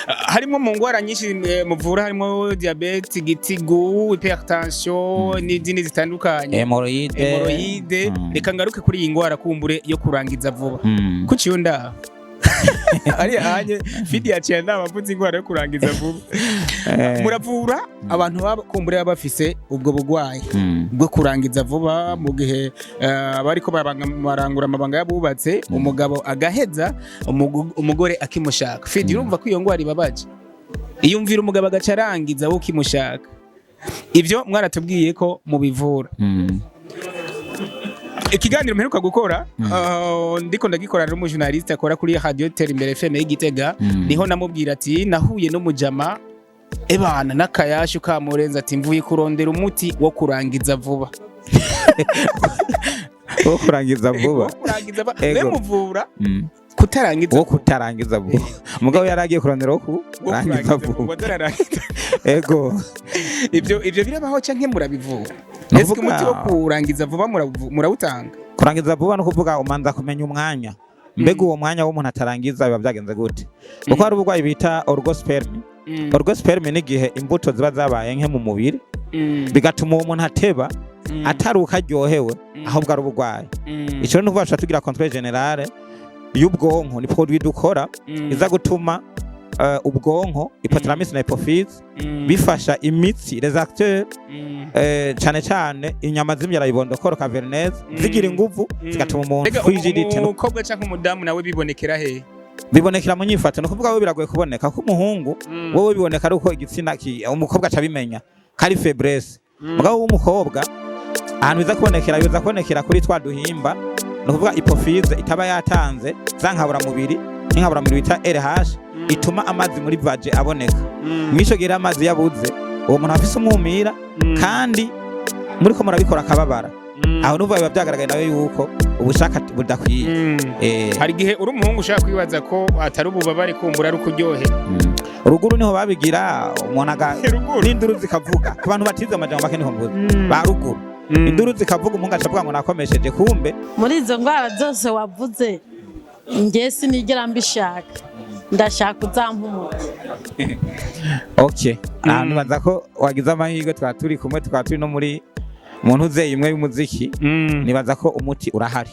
harimo mu ngwara nyinshi muvura harimo diabete gitigu hypertension n'izindi zitandukanye hemorrhoide reka ngaruke kuri iyi ngwara kumbure yo kurangiza vuba kuciyunda ari anye Fidia cyane abavuze ingwara yo kurangiza vuba muravura abantu bakumbure bafise ubwo bugwayi bwo kurangiza vuba mu gihe bariko barangura amabanga yabubatse umugabo agaheza umugore akimushaka Fidia urumva ko iyo ngwara ibabaje iyumvira umugabo agacarangiza wo kimushaka ivyo mwaratubwiye ko mubivura ikiganiro mperuka gukora ndiko ndagikorana n'umujournaliste akora kuri Radio Terimbere FM y'Igitega niho namubwira ati nahuye n'umujama ebana nakayashu kamurenza ati mvuye kurondera umuti wo kurangiza vuba wo kurangiza vuba muvura kutarangiza vuba umugabo yaragiye kurondera wo kurangiza vuba ego ivyo birabaho canke murabivura ese umuti wo kurangiza vuba murawutanga kurangiza vuba no kuvuga umanza kumenya umwanya mbega uwo mwanya w'umuntu atarangiza biba byagenze gute kuko hari ubugwayi bita orgosperme n'igihe imbuto ziba zabaye nke mu mubiri bigatuma uwo muntu ateba ataruka aryohewe ahubwo ari ubugwayi ico ni ukuvuga tugira contrôle générale y'ubwonko ni produit dukora iza gutuma ubwonko hypothalamus na hypophyse bifasha imitsi les acteurs cyane cyane inyama z'imyara ibondokoro cavernese zigira inguvu zigatuma umuntu kwijidite umukobwa cyangwa umudamu nawe bibonekera he bibonekera mu nyifato no kuvuga we biragoye kuboneka ko umuhungu wowe biboneka ari uko igitsina umukobwa acabimenya kari faiblesse mugabo w'umukobwa ahantu biza kubonekera kuri twa duhimba no kuvuga hypophyse itaba yatanze zankabura mubiri nkabura mubiri bita LH ituma amazi muri vaje aboneka mwisho gira amazi yabuze uwo muntu afise umwumira kandi muri ko murabikora akababara aho nuva biba byagaragaye nawe yuko ubushaka budakwiye hari gihe uri umuhungu ushaka kwibaza ko atari ububabare kumbura ari kuryohe uruguru niho babigira umuntu n'induru zikavuga ku bantu batize amajambo bakene mvuze ba ruguru induru zikavuga umuntu acavuga ngo nakomesheje kumbe muri izo ngwara zose wavuze nge sinigera mbishaka ndashaka uzampa umuti okay ahantu baza ko wagize amahirwe twaturi kumwe twaturi no muri muntu uzeye imwe y'umuziki nibaza ko umuti urahari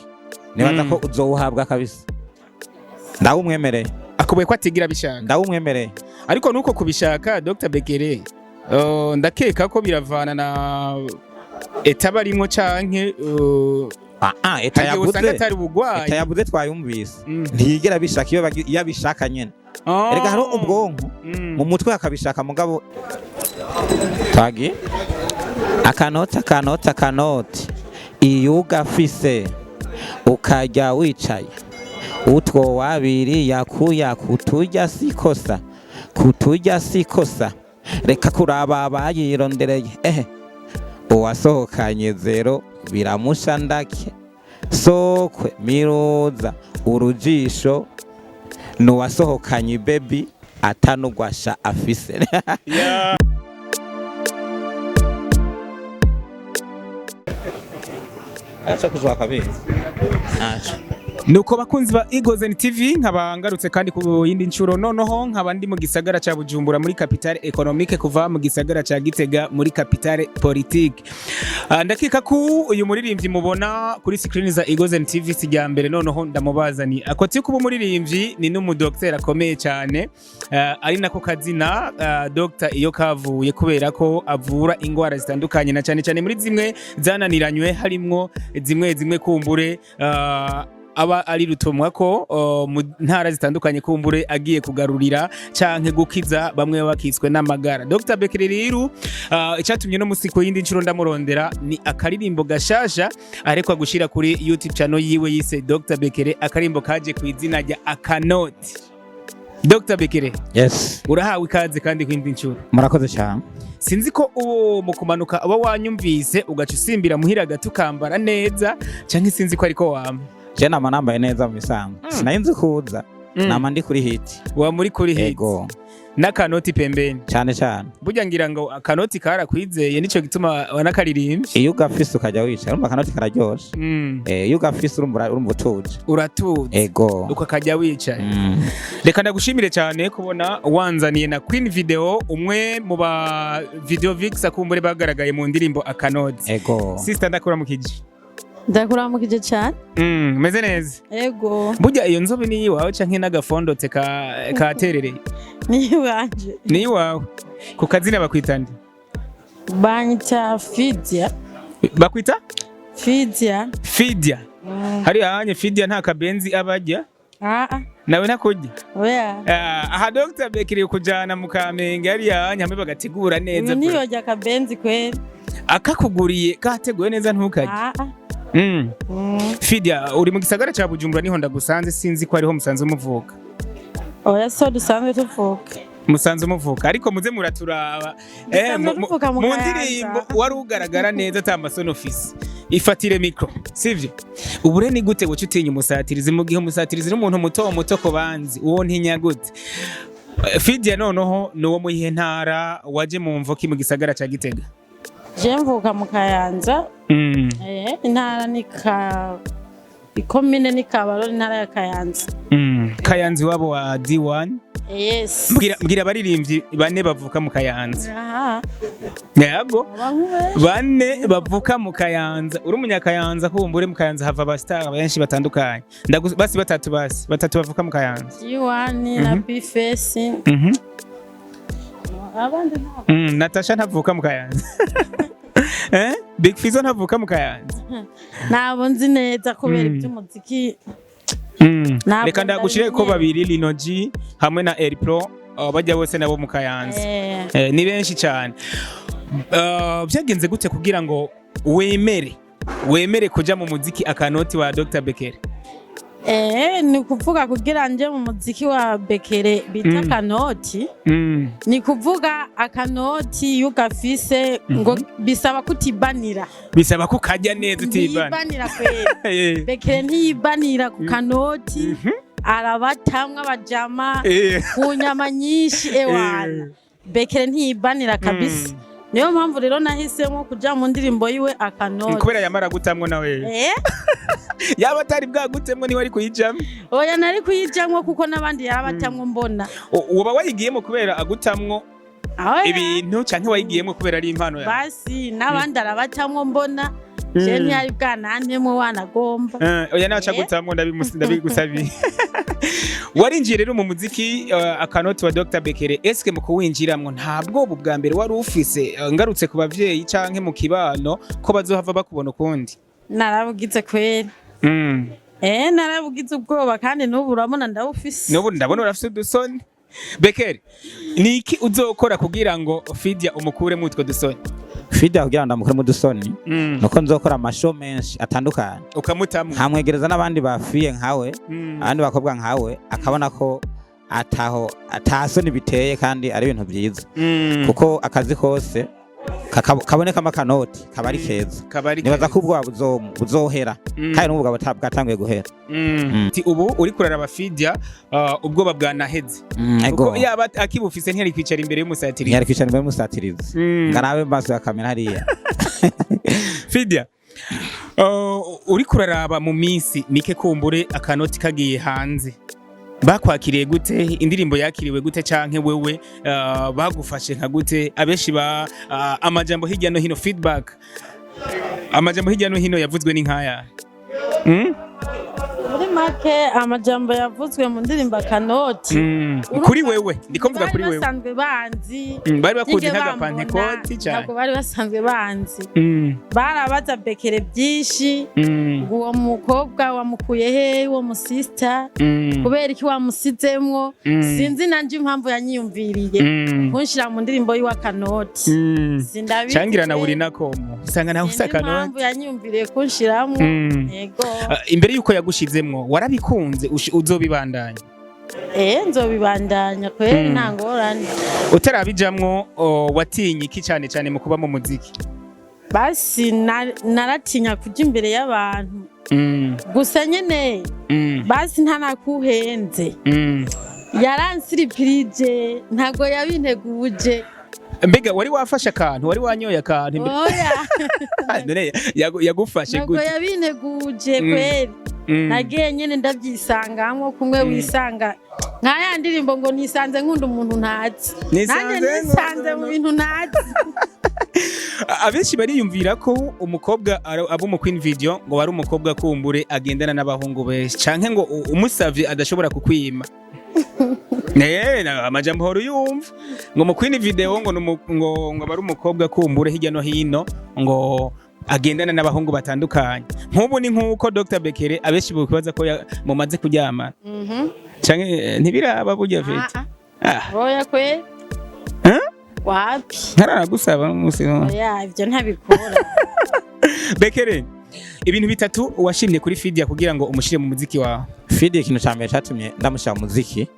nibaza ko uzowuhabwa kabisa ndawumwemereye akubuye ko atigira bishaka ndawumwemereye ariko nuko kubishaka Dr Bekere ndakeka ko biravana na etabarimo canke eta yabuze twayumvise ntiyigera bishaka iyo yabishaka nyene erega hari ubwonko mu mutwe akabishaka mugabo tagi akanoti iyo ugafise ukajya wicaye utwo wabiri yakuya kuturya sikosa reka kuraba bayirondereye uwasohokanye zero biramusha ndake sokwe miroza urujisho nuwasohokanye baby atanugwasha afise acha kuzwa kabiri nuko bakunzi ba Igozen TV nkaba ngarutse kandi ku yindi ncuro noneho nkaba ndi mu gisagara ca Bujumbura muri capitale économique kuva mu gisagara ca Gitega muri capitale politique ndakika ko uyu muririmbyi mubona kuri screen za Igozen TV sijya mbere noneho ndamubazani akoti kuba umuririmbyi ni n'umudokter akomeye cyane ari nako kazina Dr iyo kavuye kubera ko avura ingwara zitandukanye na cyane muri zimwe zananiranywe harimwo zimwe kumbure aba ari rutumwa ko mu ntara zitandukanye kumbure agiye kugarurira canke gukiza bamwe bakitswe n'amagara Dr Bekere rero icyatumye no musiko yindi ncuro ndamurondera ni akaririmbo gashasha arekwa gushira kuri YouTube channel yiwe yise Dr Bekere akarimbo kaje ku izina rya Akanoti Dr Bekere yes urahawe ikaze kandi ku yindi ncuro murakoze cyane sinzi ko uwo mu kumanuka aba wanyumvise ugaca usimbira muhira gatukambara neza canke sinzi ko ariko wama jena manambaye neza mu bisanzwe sinayinzi kuza nama ndi kuri hit wa muri kuri hit ego n'akanoti pembeni cyane cyane burya ngira ngo akanoti karakwizeye nico gituma wanakaririmbye iyo ugafise ukajya wicara urumva akanoti kararyoshe iyo ugafise urumva utuje uratuze ego ukakajya wicaye reka ndagushimire cyane kubona wanzaniye na Queen Video umwe mu ba Video Vix akumbure bagaragaye mu ndirimbo akanoti ego sister ndakuramukije ndakuramukije cyane meze neza ego burya iyo nzobe ni iwawe canke n'agafondote katerereye ni iwanje ni iwawe ku kazina bakwita nde banyita Fidia bakwita Fidia hari ahanye Fidia nta kabenzi abajya nawe ntakujya oya aha Dr. Bekere kujana mu Kamenge hari ahanye hamwe bagategura neza niyo jya kabenzi kweli akakuguriye kateguye neza ntukajye Fidia uri mu gisagara ca Bujumbura niho ndagusanze sinzi ko ariho musanze muvuka oya so dusanzwe tuvuka musanze muvuka ariko muze muraturaba mu ndirimbo wari ugaragara neza atamasono office ifatire micro sivyo ubure ni gute wocu utinya umusatirizi mu gihe umusatirizi n'umuntu muto ko banzi uwo ntinya gute Fidia noneho nuwo mu ihe ntara waje mu mvoki mu gisagara ca Gitega je mvuka mu Kayanza intara ni ikomine ni Kabarore intara ya Kayanza Kayanza wabo wa D1 yes mbwira abaririmbyi bane bavuka mu Kayanza yego bane bavuka mu Kayanza uri umunyakayanza kumbure mu Kayanza hava abastar benshi batandukanye basi batatu bavuka mu Kayanza D1 na P-Face abandi Natasha ntavuka mu Kayanza Big Fizzo ntavuka mu Kayanza nabo nzi neza kubera iby'umuziki reka ndagushire ko babiri Linoji hamwe na Air Pro bajya bose nabo mu Kayanza ni benshi cyane byagenze gute kugira ngo wemere kuja mu muziki akanoti wa Dr. Bekere ni kuvuga kugira nje mu muziki wa Bekere bita kanoti ni kuvuga akanoti yugafise ngo bisaba kutibanira bisaba ko kajya neza utibanira kweli Bekere ntiyibanira ku kanoti arabatamwa abajama ku nyama nyinshi ewana Bekere ntiyibanira kabisa niyo mpamvu rero nahisemo kuja mu ndirimbo yiwe akanoti kubera yamara gutamwo nawe yaba atari bwagutemwo niwe ari kuyijamwo oya nari kuyijamwo kuko n'abandi yarabatamwo mbona uba wayigiyemo kubera agutamwo ibintu canke wayigiyemo kubera ari impano yawe basi n'abandi arabatamwo mbona je ntiyari bwanantemwe wanagomba oya naca gutamwo ndabigusabiye warinjiye rero mu muziki akanoti wa Dr. Bekere eske mu kuwinjiramwo ntabwo bwa mbere wari ufise ngarutse ku bavyeyi canke mu kibano ko bazohava bakubona ukundi narabugize kweli narabugize ubwoba kandi n'ubu urabona ndabufise n'ubu ndabona urafise udusoni Bekere niki uzokora kugira ngo Fidia umukure mu utwo dusoni Fidia kugira ngo ndamukure mu dusoni nuko nzokora amashow menshi atandukanye ukamutamwa nkamwegereza n'abandi bafiye nkawe abandi bakobwa nkawe akabona ko atasoni biteye kandi ari ibintu byiza kuko akazi kose kabonekamo akanoti kaba ari keza nibaza ko ubwoba buzohera kandi n'ubwo bwatanguye guhera ubu uri kuraraba Fidia ubwoba bwanaheze kuko yaba akibufise ntiyari kwicara imbere y'umusatirizi ngarabe maso ya kamera hariya Fidia uri kuraraba mu minsi mike kumbure akanoti kagiye hanze bakwakiriye gute indirimbo yakiriwe gute canke wewe bagufashe nka gute abeshi amajambo hirya no hino feedback amajambo hirya no hino yavuzwe ni nkaya muri make amajambo yavuzwe mu ndirimbo akanoti kuri wewe ndiko mvuga kuri wewe basanzwe banzi bari bakuzi nk'agapantekoti cyane ntabwo bari basanzwe banzi barabaza Bekere byinshi uwo mukobwa wamukuye he uwo musista kubera iki wamusizemwo sinzi nanje impamvu yanyiyumviriye kunshira mu ndirimbo yiwa kanoti sindabizi cangira na uri nakomo usanga naho usakanoti impamvu yanyiyumviriye kunshiramo yego imbere yuko yagushizemwo warabikunze uzobibandanya nzobibandanya kweri ntangorane utarabijamwo watinye iki cyane mu kuba mu muziki basi naratinya kuja imbere y'abantu gusa nyene basi ntanakuhenze yaransiripirije ntago yabinteguje. Mbega wari wafashe akantu wari wanyoye akantu oya none yagufashe ntago gute yabinteguje kweri nagiye nyene ndavyisangamwo kumwe wisanga nkaya ndirimbo ngo nisanze nkunda umuntu ntazi nanjye nisanze mu bintu ntazi. Abenshi bariyumvira ko umukobwa abo mu Queen Video ngo bari umukobwa kumbure agendana n'abahungu benshi canke ngo umusavye adashobora kukwima. Amajambo horo yumva ngo mu Queen Video ngo bari umukobwa kumbure hirya no hino ngo agendana n'abahungu batandukanye. Nk'ubu ni nk'uko Dr. Bekere abenshi bukibaza ko mumaze kuryamana. Canke ntibiraba burya Fidia. Oya kwe. Wapi? Ntaragusaba musi. Oya ivyo ntabikora. Bekere ibintu bitatu washimye kuri Fidia kugira ngo umushire mu muziki wawe. Fidia ikintu ca mbere catumye ndamushira mu muziki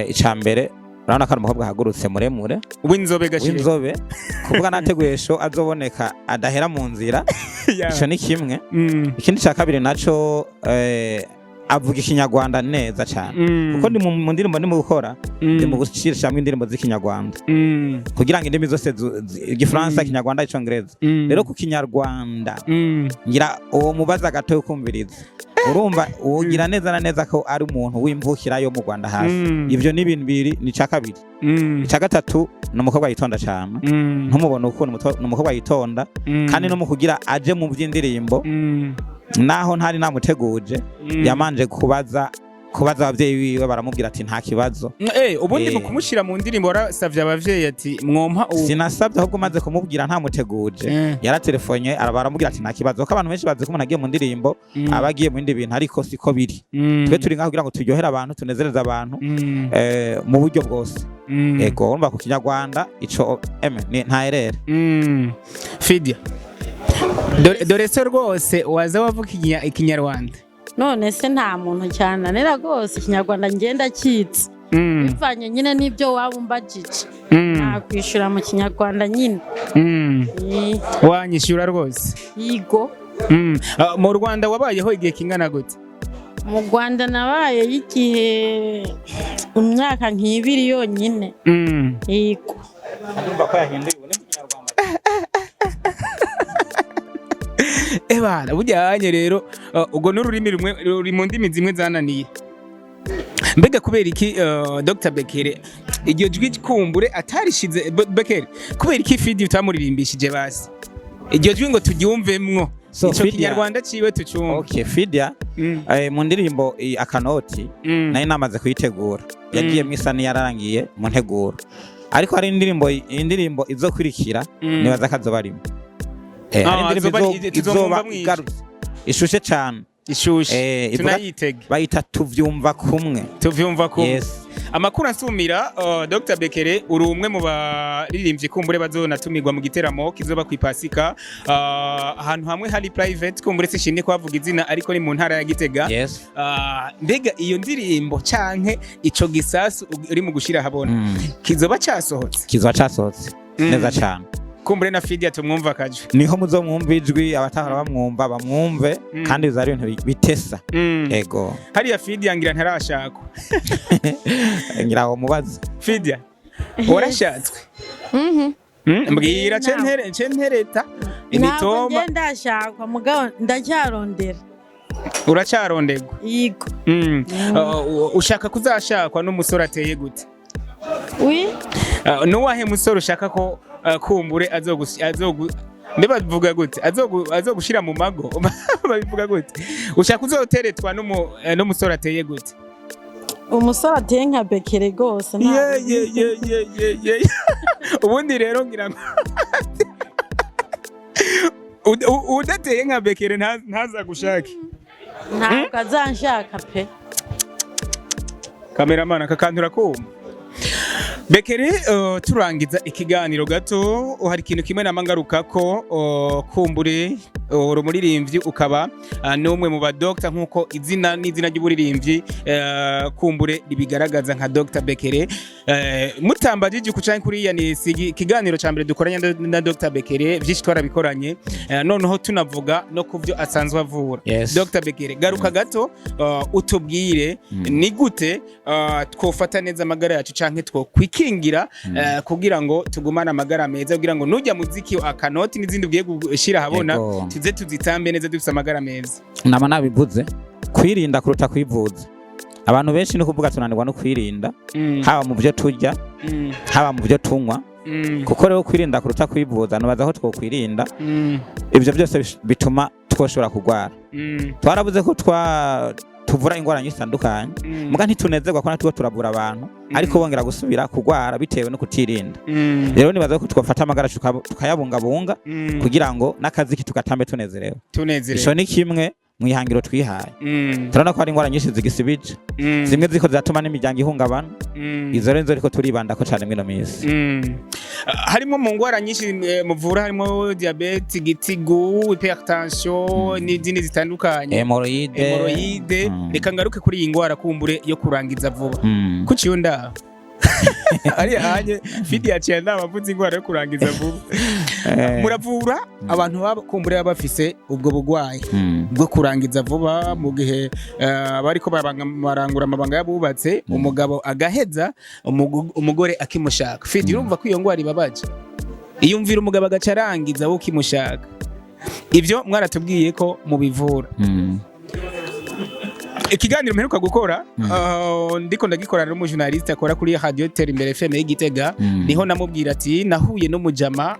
ica mbere urabona ko ari umukobwa ahagurutse muremure w'inzobe gashire w'inzobe kuvuga nateguye show azoboneka adahera mu nzira ico ni kimwe. Ikindi ca kabiri naco avuga ikinyarwanda neza cyane kuko ndi mu ndirimbo ndimo gukora ndi mu gushirishamwe indirimbo z'ikinyarwanda kugira ngo indimi zose igifaransa ikinyarwanda icongereza rero ku kinyarwanda ngira uwo mubaza gato yo kumviriza urumva ugira neza na neza ko ari umuntu w'imvukira yo mu Rwanda hasi. Ivyo ni ibintu bibiri. Ni ca kabiri. Ica gatatu ni umukobwa yitonda cyane ntumubona uko ni umukobwa yitonda kandi no mu kugira aje mu by'indirimbo naho ntari namuteguje yamanje kubaza abavyeyi biwe baramubwira ati nta kibazo. Ubundi mu kumushira mu ndirimbo warasavye abavyeyi ati mwompa sinasabye ahubwo maze kumubwira ntamuteguje yaratelefone baramubwira ati nta kibazo ko abantu benshi bazi ko umuntu agiye mu ndirimbo abagiye mu bindi bintu ariko siko biri. Twe turi ngaho kugira ngo turyohere abantu tunezereze abantu mu buryo bwose. Ego urumva ku kinyarwanda ico nta erere. Fidia dore se rwose waza wavuga ikinyarwanda none se nta muntu cyane nera rwose ikinyarwanda ngenda kitse bivanye nyine n'ibyo waba umbajije nakwishura mu kinyarwanda nyine. Wanyishyura rwose yigo. Mu Rwanda wabayeho igihe kingana gute? Mu Rwanda nabaye igihe imyaka nk'ibiri yonyine. Yigo ndumva ko yahinduye mu kinyarwanda. Ebana bujyanye rero ubwo n'ururimi rumwe ruri mu ndimi zimwe zananiye. Mbega kubera iki Dr. Bekere iryo jwi kumbure atarishize Bekere kubera iki Fidia utamuririmbishije basi iryo jwi ngo turyumvemwo ico kinyarwanda ciwe tucumva. Okay, Fidia mu ndirimbo akanoti nayo namaze kuyitegura yagiye mwisani yararangiye mu nteguro ariko hari indirimbo izokurikira nibaza kazoba arimo. Izoba igarutse ishushe cyane ishushe tunayitege bayita tuvyumva kumwe. Yes. Amakuru ansumira Dr. Bekere uri umwe mu baririmbyi kumbure bazonatumirwa mu giteramo kizoba kwipasika ahantu hamwe hari private kumbure sishimye ko bavuga izina ariko ni mu ntara ya Gitega. Yes. Mbega iyo ndirimbo canke ico gisasu uri mu gushira habona kizoba casohotse neza cyane. Kumbure na Fidia tumwumva kaje niho muzomwumva ijwi abatahora bamwumva bamwumve kandi bizari ibintu bitesa. Ego hariya Fidia ngira ntarashakwa ngira aho mubaza Fidia warashatswe. Mbwira centereta imitoma ntabwo ndashakwa mugabo ndacyarondera. Uracyarondegwa? Yego. Ushaka kuzashakwa n'umusore ateye gute? Nuwahe musore ushaka ko kumbure mbeba bivuga gute azogushira mu mago babivuga gute ushaka uzoteretwa n'umusore ateye gute? Umusore ateye nka Bekere gose ubundi rero ngira ngo udateye nka Bekere ntaza gushaka ntabwo azanshaka pe. Kameramana akakantura kuma Bekere turangiza ikiganiro gato hari ikintu kimwe namangaruka ko kumbure urumuririmbyi ukaba n'umwe mu ba doctor nkuko izina ry'uburirimbyi kumbure ribigaragaza nka Dr Bekere mutambajije kucanke kuri ya ni ikiganiro ca mbere dukoranye na Dr Bekere vyinshi twarabikoranye noneho tunavuga no kuvyo asanzwe avura. Dr Bekere garuka gato utubwire ni gute twofata neza amagara yacu canke kwikingira kugira ngo tugumane amagara meza kugira ngo nujya muziki akanoti n'izindi ugiye gushira habona tuze tuzitambe neza dufise amagara meza. Nama nabivuze kwirinda kuruta kwivuza. Abantu benshi no kuvuga tunanirwa no kwirinda haba mu byo turya haba mu byo tunywa kuko rero kwirinda kuruta kwivuza nubaza aho twokwirinda ivyo byose bituma twoshobora kugwara. Twarabuze ko tuvura ingwara nyinshi zitandukanye muga ntitunezerwa ko natwo turavura abantu ariko bongera gusubira kugwara bitewe no kutirinda. Rero nibaza ko twafata amagara tukayabungabunga kugira ngo nakazi kitugatambe tunezerewe. Ico ni kimwe mwihangiro twihaye. Turabona ko ari ingwara nyinshi zigisibije zimwe ziko zatuma n'imiryango ihungabana izo rero ariko turibanda ko cyane mwino misi. Harimo mu ngwara nyinshi muvura harimo diabete, gitigu, hypertension n'izindi zitandukanye, hemorrhoide. Reka ngaruke kuri iyi ngwara kumbure yo kurangiza vuba kuciyo nda ari hanye Fidia cyane abavuze ingwara yo kurangiza vuba. Muravura abantu bakumbure bafise ubwo bugwayi bwo kurangiza vuba mu gihe bariko barangura amabanga yabubatse umugabo agaheza umugore akimushaka. Fidia urumva ko iyo ngwara ibabaje iyumvira umugabo agacarangiza wo kimushaka. Ivyo mwaratubwiye ko mubivura. Ikiganiro mperuka gukora ndiko ndagikorana n'umujournaliste akora kuri Radio Terimbere FM y'Igitega niho namubwira ati nahuye no mujama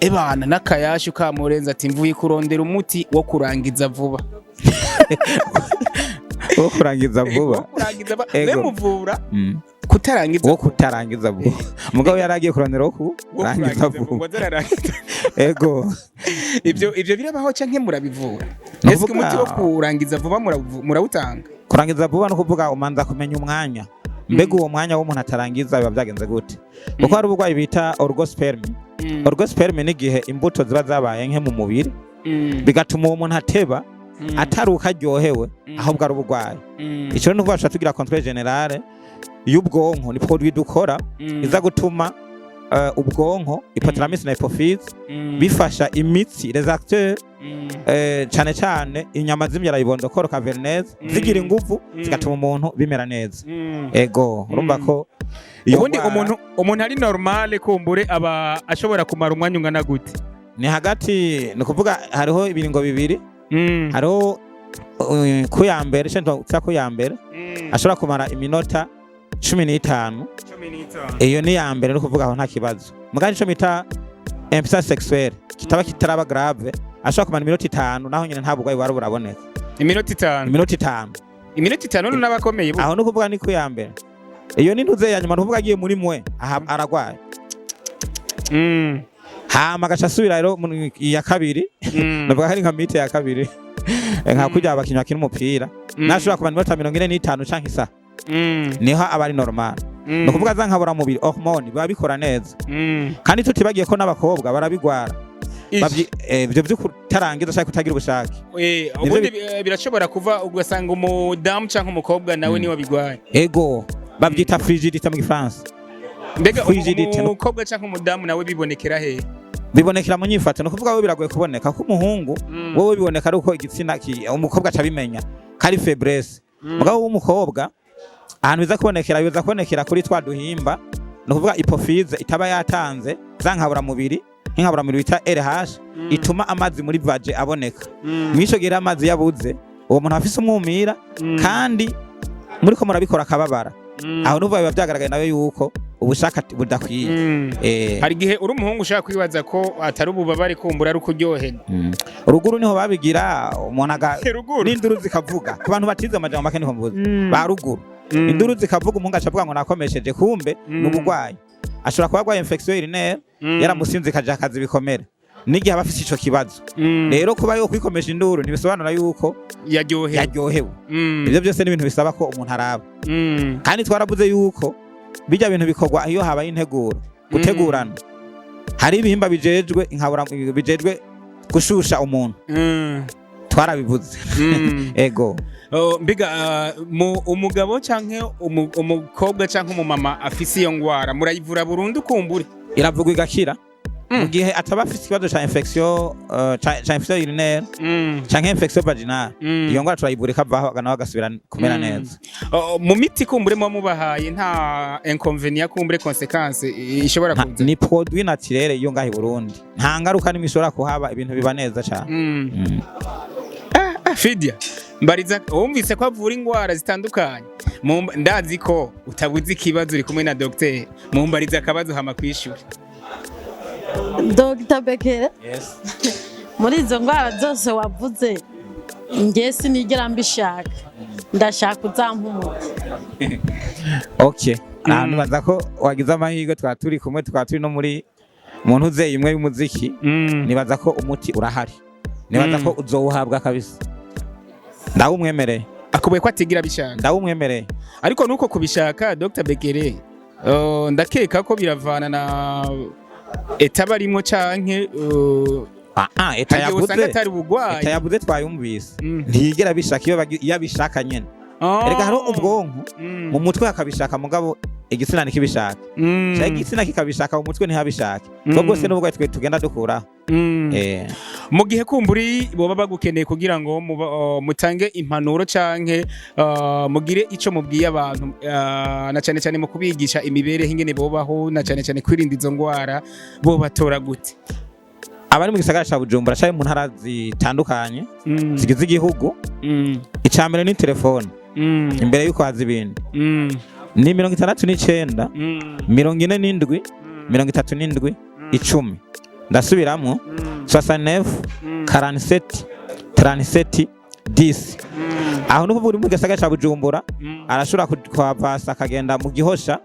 ebana nakayashu ka Murenza ati mvuye kurondera umuti wo kurangiza vuba. Wo kurangiza vuba we muvura kutarangiza wo kutarangiza vuba mugabo yaragiye kurondera wo kurangiza vuba ego ivyo birabaho canke murabivura? Ese umuti wo kurangiza vuba murawutanga? Kurangiza vuba no kuvuga umanza kumenya umwanya mbega uwo mwanya wo umuntu atarangiza biba byagenze gute kuko hari ubugwayi bita orgosperme. Orgosperme ni gihe imbuto ziba zabaye nke mu mubiri bigatuma uwo muntu ateba ataruka aryohewe ahubwo ari ubugwayi. Ico no kuvuga tugira contrôle générale y'ubwonko ni produit dukora iza gutuma ubwonko hypothalamus na hypophyse bifasha imitsi les acteurs cyane inyama z'imyara y'ibondokoro cavernese zigira ingufu zigatuma umuntu bimera neza. Ego urumva ko ubundi umuntu ari normale kumbure aba ashobora kumara umwanya ungana gute? Ni hagati ni kuvuga hariho ibiringo bibiri hariho kuyambere cyangwa kuyambere ashobora kumara iminota 15. Iyo ni yambere no kuvuga aho nta kibazo. Muganje cyo mita impuissance sexuelle kitaba kitaraba grave ashobora kumara iminota 5 naho nyine nta bugwayi wari buraboneka. Iminota 5 no nabakomeye aho no kuvuga ni kuyambere. Iyo ni ntuze yanyuma no kuvuga agiye muri mwe aragwaye. Hama gashasubira rero ya kabiri navuga hari nka mite ya kabiri nka kujya abakinywa kiri umupira nashobora kumara iminota 45 canke isa niho abari normal. No kuvuga za nkabura mubiri hormone babikora neza kandi tutibagiye ko n'abakobwa barabigwara ivyo byo kutarangiza cyangwa kutagira ubushake. Ubundi birashobora kuva ugasanga umudamu canke umukobwa nawe niwe bigwaye. Ego babyita frigidité mu Gifaransa. Mbega umukobwa canke umudamu nawe bibonekera he? Bibonekera mu nyifato. No kuvuga wowe biragoye kuboneka ko umuhungu wowe biboneka ari uko igitsina umukobwa acabimenya kari faiblesse mugabo w'umukobwa ahantu biza kubonekera kuri twa duhimba no kuvuga hypophyse itaba yatanze zankabura mubiri nk'abura mubiri bita LH ituma amazi muri vage aboneka. Mwisho gira amazi yabuze uwo muntu afise umwumira kandi muri ko murabikora akababara aho nuvuga biba byagaragaye nawe yuko ubushaka budakwiye. Hari gihe uri umuhungu ushaka kwibaza ko atari ububabare kumbura ari ukuryohera. Uruguru niho babigira umuntu n'induru zikavuga ku bantu batize amajambo make niho mvuze ba ruguru induru zikavuga umuntu acavuga ngo nakomesheje kumbe n'ubugwayi ashobora kuba agwaye infection urinaire yaramusinze kaja akazi bikomere n'igihe abafise ico kibazo. Rero kuba yo kwikomesha induru ntibisobanura yuko yaryohewe. Ivyo byose ni ibintu bisaba ko umuntu araba kandi twaravuze yuko bijya bintu bikorwa iyo habaye integuro gutegurana hari ibihimba bijejwe inkabura bijejwe gushusha umuntu twarabivuze ego mbega umugabo canke umukobwa canke umumama afise iyo ngwara murayivura burundu kumbure iravugwa igakira mu gihe ataba afise ikibazo ca infection urinaire canke infection vaginale iyo ngwara turayivura ikavaho nawe agasubira kumera neza mu miti kumbure muba mubahaye nta inconvénient kumbure conséquence ishobora kuza ni produit naturel iyo ngaho i Burundi nta ngaruka nimwe ishobora kuhaba ibintu biba neza cane Fidia mbariza wumvise ko avura ingwara zitandukanye ndazi ko utabuze ikibazo uri kumwe na docteur mumbariza akabazo hama kwishura Dr. Bekere muri izo ngwara zose wavuze nge sinigera mbishaka ndashaka uzampa umuti okay nibaza ko wagize amahirwe twaturi kumwe twaturi no muri muntu uzeye imwe y'umuziki nibaza ko umuti urahari nibaza ko uzowuhabwa kabisa ndawumwemereye akubuye ko atigira bishaka ndawumwemereye ariko nuko kubishaka Dr. Bekere ndakeka ko biravana na etaba rimwe canke eta yabuze twayumvise ntigera bishaka iyo abishaka nyene erega hari ubwonko mu mutwe akabishaka mugabo igitsina nikibishaka cyangwa igitsina kikabishaka mu mutwe ntihabishaka ubwo bwose n'ubwo twe tugenda dukura mu gihe kumburi boba bagukeneye kugira ngo mutange impanuro canke mugire ico mubwiye abantu na cyane cyane mu kubigisha imibereho ingene bobaho na cyane cyane kwirinda izo ngwara bo batora gute abari mu gisagara ca Bujumbura cyane mu ntara zitandukanye zigize igihugu icambere ni telefone imbere yuko haza ibindi ni 69 47 37 10 ndasubiramwo 69 47 37 10 aho nuko buri mu gisagara ca Bujumbura arashobora kwavasa akagenda mu Gihosha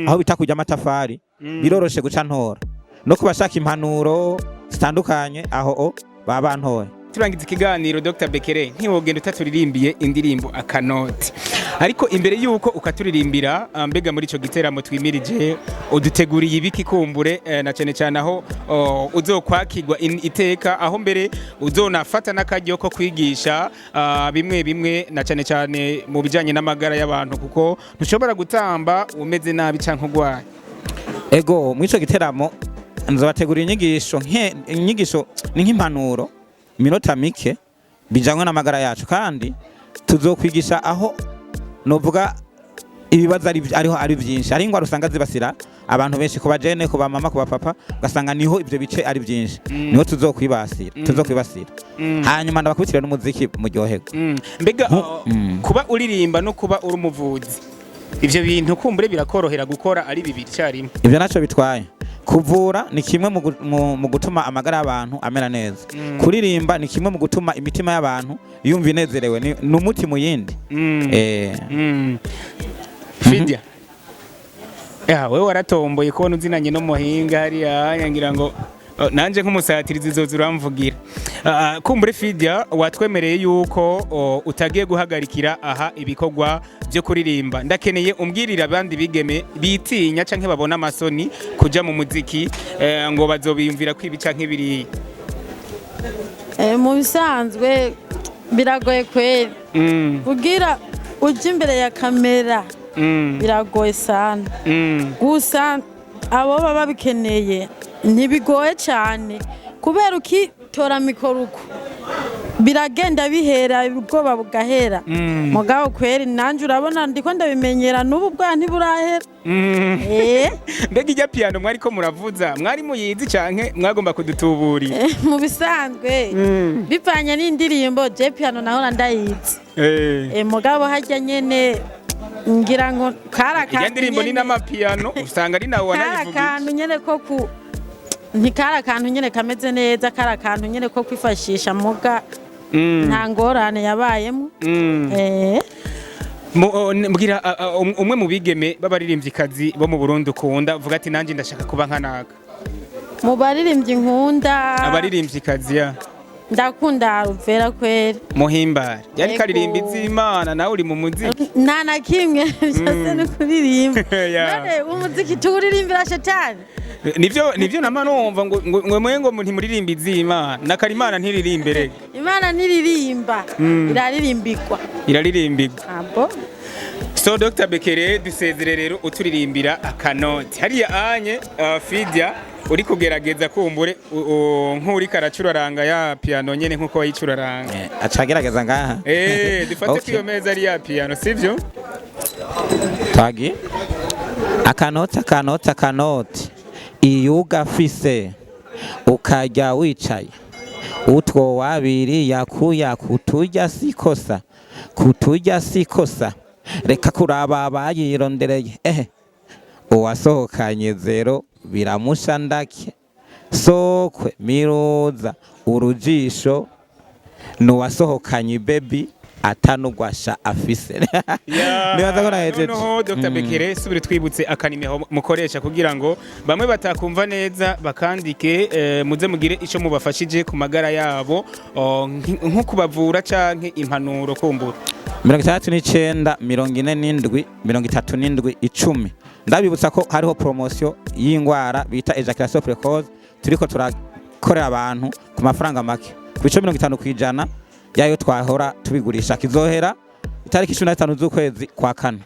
aho bita kujya amatafari biroroshe guca ntora no kubashaka impanuro zitandukanye aho baba ntoye turangiza ikiganiro Dr. Bekere ntiwogenda utaturirimbiye indirimbo akanoti ariko imbere yuko ukaturirimbira mbega muri ico giteramo twimirije uduteguriye ibiki kumbure na cyane cyane aho uzokwakirwa iteka aho mbere uzonafata n'akajyo ko kwigisha bimwe bimwe na cyane cyane mu bijanye n'amagara y'abantu kuko ntushobora gutamba umeze nabi canke ugwaye ego muri ico giteramo nzobategurira inyigisho ni nk'impanuro minota mike bijanywe n'amagara yacu kandi tuzokwigisha aho novuga ibibazo ari byinshi ari ingwara usanga zibasira abantu benshi ku bajene ku bamama ku bapapa ugasanga niho ibyo bice ari byinshi niho tuzokwibasira hanyuma ndabakubitira n'umuziki muryoherwa mbega kuba uririmba no kuba uri umuvuzi ivyo bintu kumbure birakorohera gukora ari bibiri cyarimwe ivyo naco bitwaye kuvura ni kimwe mu gutuma amagara y'abantu amera neza kuririmba ni kimwe mu gutuma imitima y'abantu yumva inezerewe ni umuti mu yindi Fidia wewe waratomboye kubona uzinanye no muhinga hariya yangira ngo nanje nk'umusatirizi zoza uramvugira kumbure Fidia watwemereye yuko utagiye guhagarikira aha ibikorwa byo kuririmba ndakeneye umbwirira abandi bigeme bitinya canke babona amasoni kuja mu muziki ngo bazobiyumvira kwibi canke biri mu bisanzwe biragoye kweli kugira uje imbere ya kamera biragoye sana gusa abo baba bikeneye ntibigoye cyane kubera ukitora mikoro uko biragenda bihera ubwoba bugahera mugabo kweri nanje urabona ndiko ndabimenyera n'ubu bwa ntiburahera mbega ijya piano mwari ko muravuza mwari muyizi canke mwagomba kudutuburira mu bisanzwe bipanye n'indirimbo je piano naho ndayizi mugabo hajya nyene ngira ngo ijya ndirimbo ni n'amapiano usanga ari nawe wanayivuga kantu nyene ko ku ntikara kantu nyene kameze neza kara kantu nyene ko kwifashisha muga nta ngorane yabayemo mbwira umwe mu bigeme b'abaririmvyikazi bo mu Burundi ukunda uvuga ati nanje ndashaka kuba nkanaka mu baririmbyi nkunda abaririmvyikazi ya ndakunda aruvera kwera muhimbare yari Ego. karirimba iz'Imana nawe uri mu muziki nta na kimwe byose ni kuririmba Yeah. none umuziki tuwuririmbira shetani nivyo nama numva ngo mwengo ntimuririmba iz'Imana na karimana ntiririmbe rega imana ntiririmba iraririmbirwa iraririmbirwa abo so Dr Bekere dusezere rero uturirimbira akanoti hariya anye Fidia uri kugerageza kumbure nk'uri karacuraranga ya piano nyene nkuko wayicuraranga acagerageza ngaha dufate Okay. kwiyo meza ari ya piano sivyo Tagi akanoti iyo ugafise ukajya wicaye utwo wabiri yakuya kuturya sikosa reka kuraba abayirondereye uwasohokanye zero biramusha ndake sokwe miruza urujisho nuwasohokanye baby atanugwasha afise nibaza ko nahejeje no Dr Bekere subire twibutse akanimero mukoresha kugira ngo bamwe batakumva neza bakandike muze mugire ico mubafashije ku magara yabo nko kubavura canke impanuro kumbura 69 47 37 10 ndabibutsa ko hariho promotion y'ingwara bita ejaculation precoce turiko turakorera abantu ku mafaranga make ku bice 50% yayo twahora tubigurisha kizohera itariki 15 z'ukwezi kwa kane